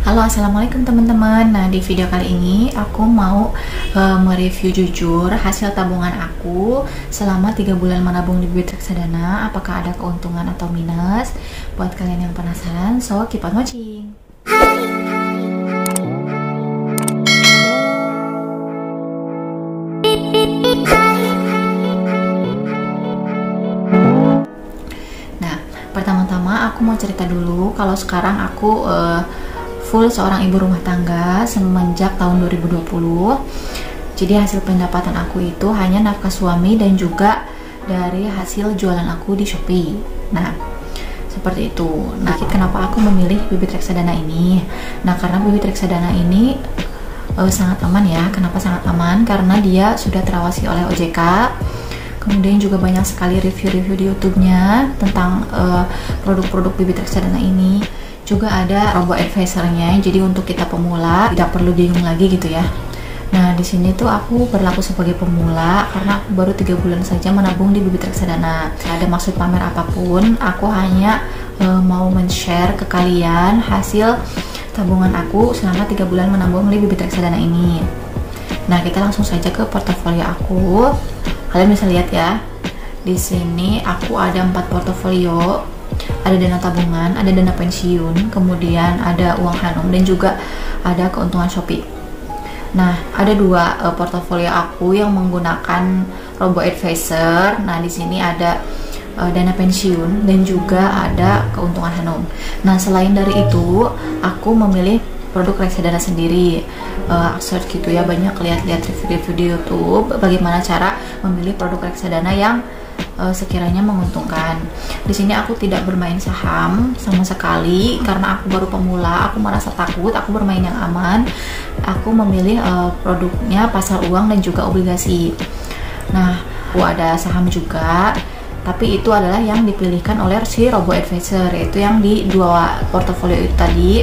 Halo, assalamualaikum teman-teman. Nah, di video kali ini aku mau mereview jujur hasil tabungan aku selama 3 bulan menabung di bibit reksadana. Apakah ada keuntungan atau minus? Buat kalian yang penasaran, so keep on watching. Nah, pertama-tama aku mau cerita dulu kalau sekarang aku full seorang ibu rumah tangga semenjak tahun 2020. Jadi hasil pendapatan aku itu hanya nafkah suami dan juga dari hasil jualan aku di Shopee. Nah, seperti itu. Nah, kenapa aku memilih bibit reksadana ini? Nah, karena bibit reksadana ini sangat aman ya. Kenapa sangat aman? Karena dia sudah terawasi oleh OJK. Kemudian juga banyak sekali review-review di YouTube-nya tentang produk-produk bibit reksadana ini. Juga ada robo advisornya, jadi untuk kita pemula tidak perlu bingung lagi gitu ya. Nah, di sini tuh aku berlaku sebagai pemula karena aku baru 3 bulan saja menabung di bibit reksadana. Tidak ada maksud pamer apapun, aku hanya mau men-share ke kalian hasil tabungan aku selama 3 bulan menabung di bibit reksadana ini. Nah, kita langsung saja ke portofolio aku. Kalian bisa lihat ya, di sini aku ada 4 portofolio. Ada dana tabungan, ada dana pensiun, kemudian ada uang hanum, dan juga ada keuntungan Shopee. Nah, ada 2 portofolio aku yang menggunakan robo advisor. Nah, di sini ada dana pensiun dan juga ada keuntungan hanum. Nah, selain dari itu, aku memilih produk reksadana sendiri. Search gitu ya, banyak lihat-lihat review-review di YouTube bagaimana cara memilih produk reksadana yang sekiranya menguntungkan. Di sini aku tidak bermain saham sama sekali karena aku baru pemula. Aku merasa takut, aku bermain yang aman. Aku memilih produknya pasar uang dan juga obligasi. Nah, aku ada saham juga, tapi itu adalah yang dipilihkan oleh si robo advisor, yaitu yang di 2 portofolio itu tadi.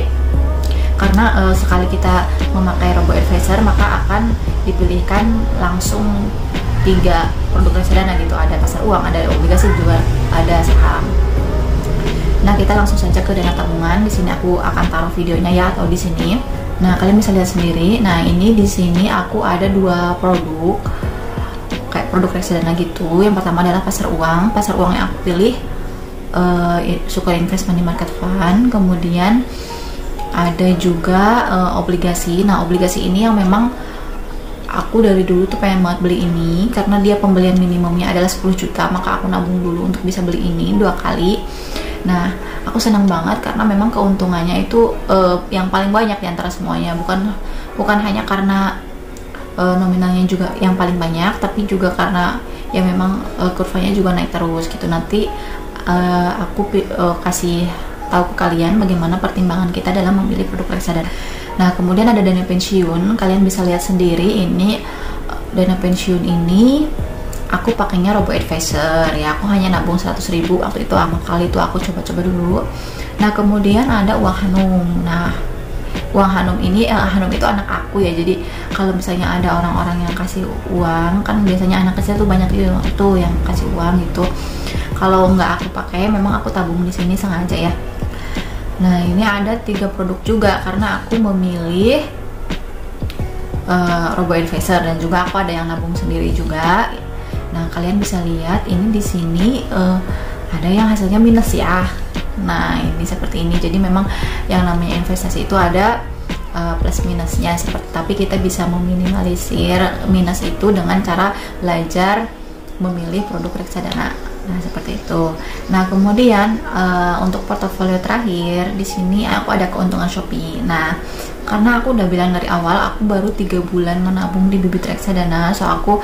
Karena sekali kita memakai robo advisor, maka akan dipilihkan langsung 3 produk reksadana gitu, ada pasar uang, ada obligasi, juga ada saham. Nah, kita langsung saja ke dana tabungan. Di sini aku akan taruh videonya ya, atau di sini. Nah, kalian bisa lihat sendiri. Nah, ini di sini aku ada 2 produk kayak produk reksadana gitu. Yang pertama adalah pasar uang. Pasar uang yang aku pilih Sukor Invest Money Market Fund. Kemudian ada juga obligasi. Nah, obligasi ini yang memang aku dari dulu tuh pengen banget beli ini karena dia pembelian minimumnya adalah 10 juta, maka aku nabung dulu untuk bisa beli ini 2 kali. Nah, aku senang banget karena memang keuntungannya itu yang paling banyak di antara semuanya, bukan hanya karena nominalnya juga yang paling banyak, tapi juga karena ya memang kurvanya juga naik terus gitu. Nanti aku kasih tahu ke kalian bagaimana pertimbangan kita dalam memilih produk reksadana. Nah, kemudian ada dana pensiun. Kalian bisa lihat sendiri, ini dana pensiun ini aku pakainya robo advisor ya. Aku hanya nabung 100.000 waktu itu, kali itu aku coba-coba dulu. Nah, kemudian ada uang hanum. Nah, uang hanum ini hanum itu anak aku ya. Jadi kalau misalnya ada orang-orang yang kasih uang, kan biasanya anak kecil tuh banyak itu yang kasih uang gitu. Kalau nggak aku pakai, memang aku tabung di sini sengaja ya. Nah, ini ada 3 produk juga karena aku memilih robo advisor dan juga aku ada yang nabung sendiri juga. Nah, kalian bisa lihat ini di sini ada yang hasilnya minus ya. Nah, ini seperti ini. Jadi memang yang namanya investasi itu ada plus minusnya, tapi kita bisa meminimalisir minus itu dengan cara belajar memilih produk reksadana. Nah, seperti itu. Nah, kemudian untuk portofolio terakhir di sini aku ada keuntungan Shopee. Nah, karena aku udah bilang dari awal aku baru 3 bulan menabung di bibit reksadana, so aku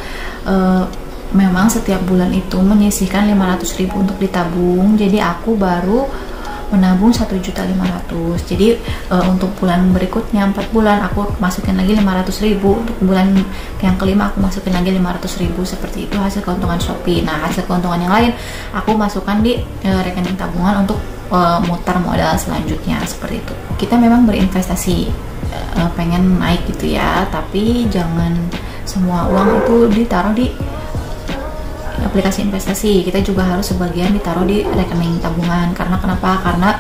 memang setiap bulan itu menyisihkan 500.000 untuk ditabung. Jadi aku baru menabung 1.500.000. Jadi untuk bulan berikutnya 4 bulan aku masukin lagi 500.000. Untuk bulan yang kelima aku masukin lagi 500.000. Seperti itu hasil keuntungan Shopee. Nah, hasil keuntungan yang lain aku masukkan di rekening tabungan untuk mutar modal selanjutnya. Seperti itu. Kita memang berinvestasi pengen naik gitu ya, tapi jangan semua uang itu ditaruh di aplikasi investasi. Kita juga harus sebagian ditaruh di rekening tabungan. Karena kenapa? Karena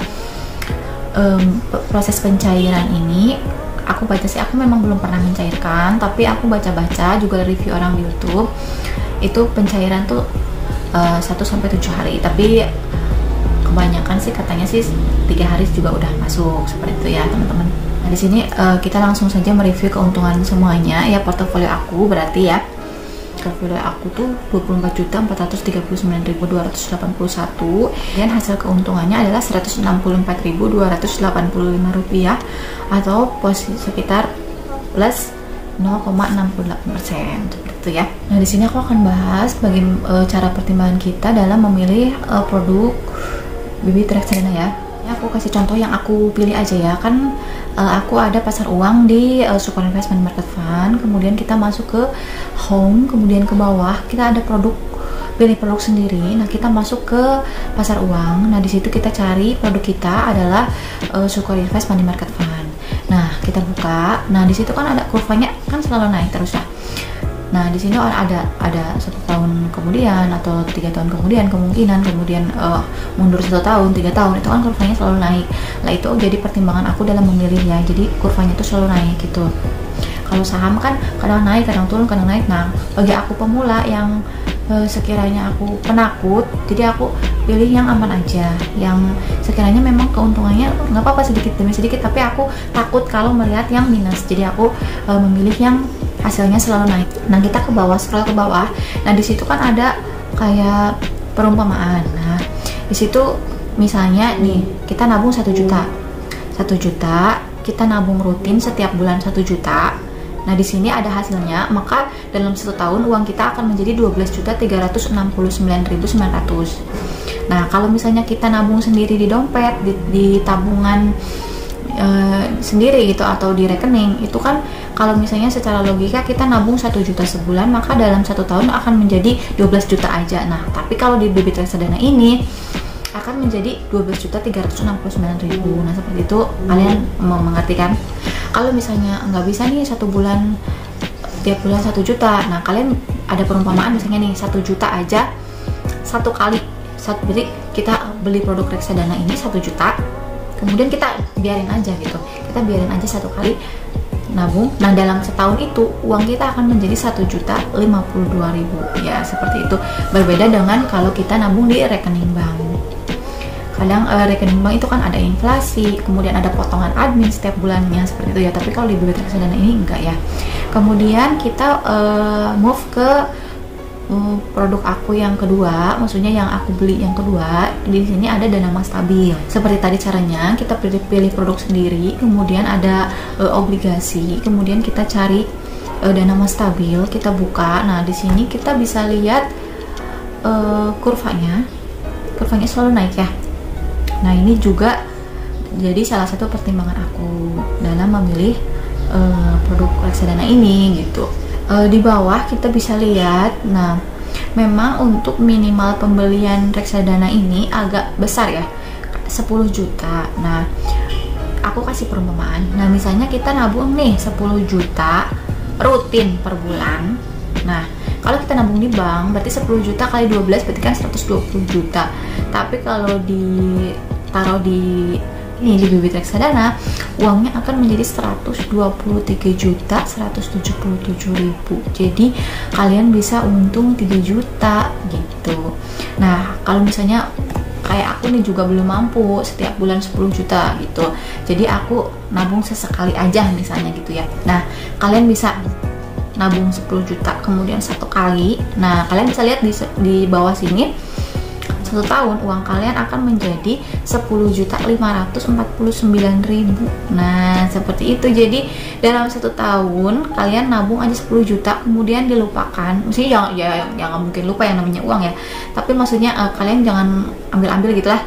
proses pencairan ini aku baca sih, aku memang belum pernah mencairkan, tapi aku baca-baca juga review orang di YouTube itu pencairan tuh 1-7 hari, tapi kebanyakan sih katanya sih 3 hari juga udah masuk, seperti itu ya teman-teman. Nah di sini kita langsung saja mereview keuntungan semuanya ya, portofolio aku berarti ya. Portofolio aku tuh 24.439.281 dan hasil keuntungannya adalah Rp164.285 atau posisi sekitar plus 0,68% seperti itu ya. Nah di sini aku akan bahas cara pertimbangan kita dalam memilih produk bibit reksadana ya. Aku kasih contoh yang aku pilih aja ya, kan aku ada pasar uang di Super Investment Market Fund, kemudian kita masuk ke home, kemudian ke bawah kita ada pilih produk sendiri. Nah kita masuk ke pasar uang, nah di situ kita cari produk kita adalah Super Invest Money Market Fund. Nah kita buka, nah di situ kan ada kurvanya kan selalu naik terus ya. Nah di sini ada 1 tahun kemudian atau 3 tahun kemudian kemungkinan, kemudian mundur 1 tahun, 3 tahun, itu kan kurvanya selalu naik. Nah itu jadi pertimbangan aku dalam memilih ya. Jadi kurvanya itu selalu naik gitu. Kalau saham kan kadang naik, kadang turun, kadang naik. Nah bagi aku pemula yang sekiranya aku penakut, jadi aku pilih yang aman aja, yang sekiranya memang keuntungannya nggak apa-apa sedikit demi sedikit, tapi aku takut kalau melihat yang minus, jadi aku memilih yang hasilnya selalu naik. Nah kita ke bawah, scroll ke bawah, nah di situ kan ada kayak perumpamaan. Nah di situ misalnya nih kita nabung 1 juta, kita nabung rutin setiap bulan 1 juta. Nah di sini ada hasilnya, maka dalam 1 tahun uang kita akan menjadi 12.369.900. Nah kalau misalnya kita nabung sendiri di dompet, di tabungan sendiri gitu atau di rekening, itu kan kalau misalnya secara logika kita nabung 1 juta sebulan, maka dalam 1 tahun akan menjadi 12 juta aja. Nah tapi kalau di bibit reksadana ini akan menjadi 12.369.000. Nah seperti itu, kalian mau mengerti kan? Kalau misalnya nggak bisa nih 1 bulan, tiap bulan 1 juta, nah kalian ada perumpamaan misalnya nih 1 juta aja 1 kali, berarti kita beli produk reksadana ini 1 juta, kemudian kita biarin aja gitu, kita biarin aja 1 kali nabung. Nah dalam setahun itu uang kita akan menjadi 1.052.000 ya, seperti itu. Berbeda dengan kalau kita nabung di rekening bank. Kadang rekening bank itu kan ada inflasi, kemudian ada potongan admin setiap bulannya, seperti itu ya. Tapi kalau di bibit reksadana ini enggak ya. Kemudian kita move ke produk aku yang kedua, maksudnya yang aku beli yang kedua. Di sini ada dana mas stabil. Seperti tadi caranya, kita pilih produk sendiri, kemudian ada obligasi, kemudian kita cari dana mas stabil, kita buka. Nah di sini kita bisa lihat kurvanya selalu naik ya. Nah ini juga jadi salah satu pertimbangan aku dalam memilih produk reksadana ini gitu. Di bawah kita bisa lihat, nah memang untuk minimal pembelian reksadana ini agak besar ya, 10 juta. Nah aku kasih perumpamaan, nah misalnya kita nabung nih 10 juta rutin per bulan. Nah kalau kita nabung di bank berarti 10 juta kali 12 berarti kan 120 juta. Tapi kalau ditaruh di bibit reksadana, uangnya akan menjadi 123.177.000. Jadi kalian bisa untung 3 juta gitu. Nah kalau misalnya kayak aku nih juga belum mampu setiap bulan 10 juta gitu, jadi aku nabung sesekali aja misalnya gitu ya. Nah kalian bisa nabung 10 juta kemudian 1 kali. Nah kalian bisa lihat di bawah sini, 1 tahun uang kalian akan menjadi 10.549.000. Nah seperti itu. Jadi dalam 1 tahun kalian nabung aja 10 juta kemudian dilupakan. Maksudnya jangan mungkin lupa yang namanya uang ya, tapi maksudnya kalian jangan ambil gitulah.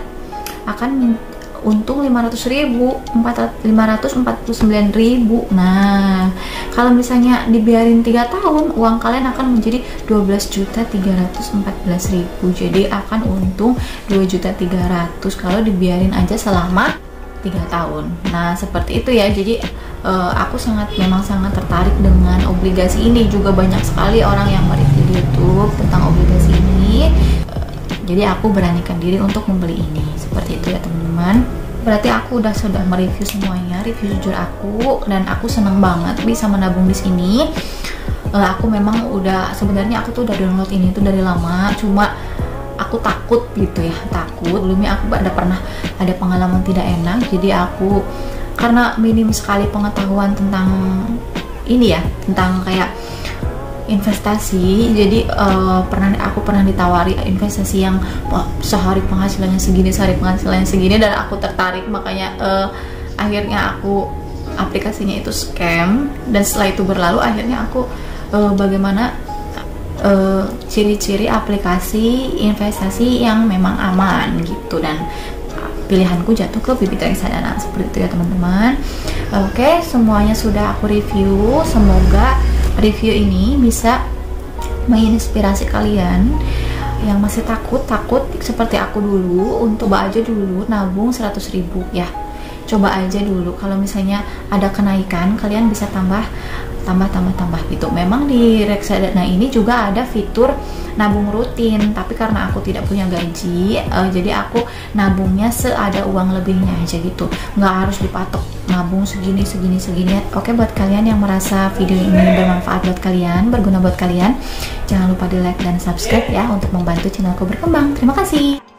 Akan untung 549.000. Nah kalau misalnya dibiarin 3 tahun, uang kalian akan menjadi 12.314.000. Jadi akan untung 2.300.000 kalau dibiarin aja selama 3 tahun. Nah seperti itu ya. Jadi aku memang sangat tertarik dengan obligasi ini. Juga banyak sekali orang yang mereview di YouTube tentang obligasi ini. Jadi aku beranikan diri untuk membeli ini. Seperti itu ya teman-teman. Berarti aku sudah mereview semuanya, review jujur aku, dan aku seneng banget bisa menabung di sini. Aku memang sebenarnya aku tuh udah download ini tuh dari lama, cuma aku takut gitu ya, takut. Sebelumnya aku pernah ada pengalaman tidak enak, jadi aku karena minim sekali pengetahuan tentang ini ya, tentang kayak investasi, jadi aku pernah ditawari investasi yang sehari penghasilannya segini, dan aku tertarik, makanya akhirnya aku aplikasinya itu scam, dan setelah itu berlalu akhirnya aku bagaimana ciri-ciri aplikasi investasi yang memang aman gitu, dan pilihanku jatuh ke Bibit Reksadana seperti itu ya teman-teman. Oke, semuanya sudah aku review. Semoga review ini bisa menginspirasi kalian yang masih takut seperti aku dulu, untuk coba aja dulu nabung 100.000 ya. Coba aja dulu, kalau misalnya ada kenaikan kalian bisa tambah gitu. Memang di reksadana ini juga ada fitur nabung rutin, tapi karena aku tidak punya gaji, jadi aku nabungnya seada uang lebihnya aja gitu, nggak harus dipatok nabung segini. Oke, buat kalian yang merasa video ini bermanfaat buat kalian, berguna buat kalian, jangan lupa di like dan subscribe ya, untuk membantu channelku berkembang. Terima kasih.